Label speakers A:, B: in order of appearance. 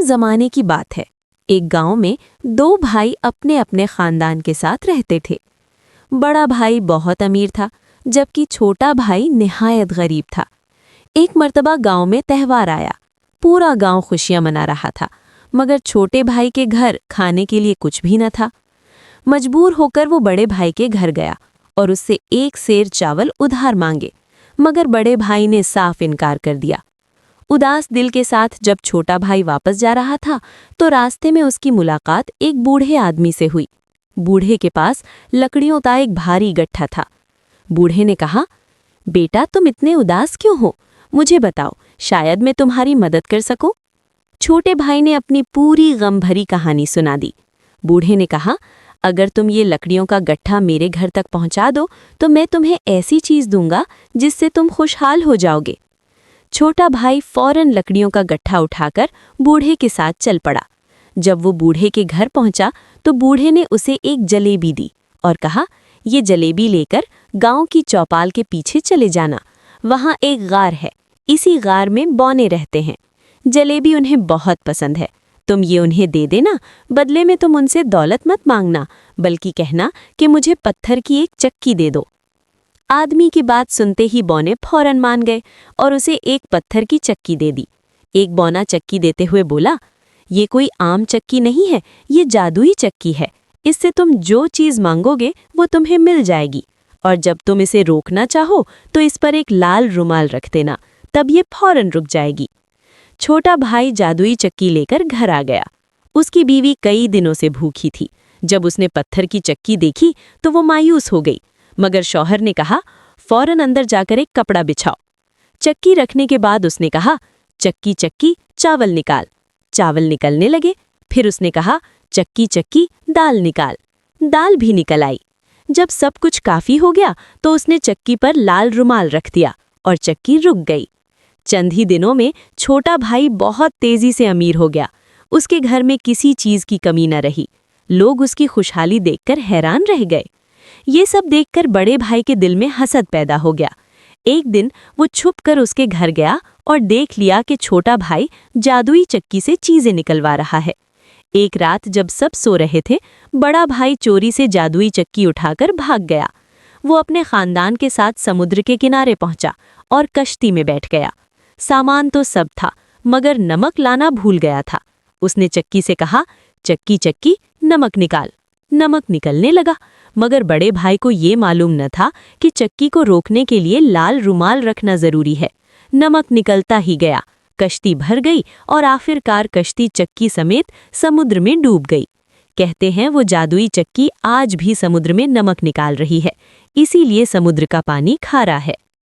A: जमाने की बात है। एक गांव में दो भाई अपने अपने खानदान के साथ रहते थे। बड़ा भाई बहुत अमीर था, जबकि छोटा भाई निहायत गरीब था। एक मर्तबा गांव में त्योहार आया। पूरा गांव खुशियां मना रहा था, मगर छोटे भाई के घर खाने के लिए कुछ भी न था। मजबूर होकर वो बड़े भाई के घर गया और उससे 1 सेर चावल उधार मांगे, मगर बड़े भाई ने साफ इनकार कर दिया। उदास दिल के साथ जब छोटा भाई वापस जा रहा था तो रास्ते में उसकी मुलाकात एक बूढ़े आदमी से हुई। बूढ़े के पास लकड़ियों का एक भारी गट्ठा था। बूढ़े ने कहा, बेटा तुम इतने उदास क्यों हो? मुझे बताओ, शायद मैं तुम्हारी मदद कर सकूं। छोटे भाई ने अपनी पूरी गम भरी कहानी सुना दी। बूढ़े ने कहा, अगर तुम ये लकड़ियों का गट्ठा मेरे घर तक पहुंचा दो तो मैं तुम्हें ऐसी चीज दूंगा जिससे तुम खुशहाल हो जाओगे। छोटा भाई फौरन लकड़ियों का गट्ठा उठाकर बूढ़े के साथ चल पड़ा। जब वो बूढ़े के घर पहुंचा तो बूढ़े ने उसे एक जलेबी दी और कहा, ये जलेबी लेकर गांव की चौपाल के पीछे चले जाना। वहां एक गार है, इसी गार में बौने रहते हैं। जलेबी उन्हें बहुत पसंद है, तुम ये उन्हें दे देना। बदले में तुम उनसे दौलत मत मांगना, बल्कि कहना कि मुझे पत्थर की एक चक्की दे दो। आदमी की बात सुनते ही बौने फौरन मान गए और उसे एक पत्थर की चक्की दे दी। एक बौना चक्की देते हुए बोला, ये कोई आम चक्की नहीं है, ये जादुई चक्की है। इससे तुम जो चीज़ मांगोगे वो तुम्हें मिल जाएगी, और जब तुम इसे रोकना चाहो तो इस पर एक लाल रुमाल रख देना, तब ये फौरन रुक जाएगी। छोटा भाई जादुई चक्की लेकर घर आ गया। उसकी बीवी कई दिनों से भूखी थी। जब उसने पत्थर की चक्की देखी तो वो मायूस हो गई, मगर शौहर ने कहा, फौरन अंदर जाकर एक कपड़ा बिछाओ। चक्की रखने के बाद उसने कहा, चक्की चक्की चावल निकाल। चावल निकलने लगे। फिर उसने कहा, चक्की चक्की दाल निकाल। दाल भी निकल आई। जब सब कुछ काफी हो गया तो उसने चक्की पर लाल रुमाल रख दिया और चक्की रुक गई। चंद ही दिनों में छोटा भाई बहुत तेजी से अमीर हो गया। उसके घर में किसी चीज की कमी न रही। लोग उसकी खुशहाली देखकर हैरान रह गए। ये सब देखकर बड़े भाई के दिल में हसद पैदा हो गया। एक दिन वो छुपकर उसके घर गया और देख लिया कि छोटा भाई जादुई चक्की से चीजें निकलवा रहा है। एक रात जब सब सो रहे थे, बड़ा भाई चोरी से जादुई चक्की उठाकर भाग गया। वो अपने खानदान के साथ समुद्र के किनारे पहुंचा और कश्ती में बैठ गया। सामान तो सब था, मगर नमक लाना भूल गया था। उसने चक्की से कहा, चक्की चक्की नमक निकाल। नमक निकलने लगा, मगर बड़े भाई को ये मालूम न था कि चक्की को रोकने के लिए लाल रुमाल रखना जरूरी है। नमक निकलता ही गया, कश्ती भर गई और आखिरकार कश्ती चक्की समेत समुद्र में डूब गई। कहते हैं वो जादुई चक्की आज भी समुद्र में नमक निकाल रही है, इसीलिए समुद्र का पानी खारा है।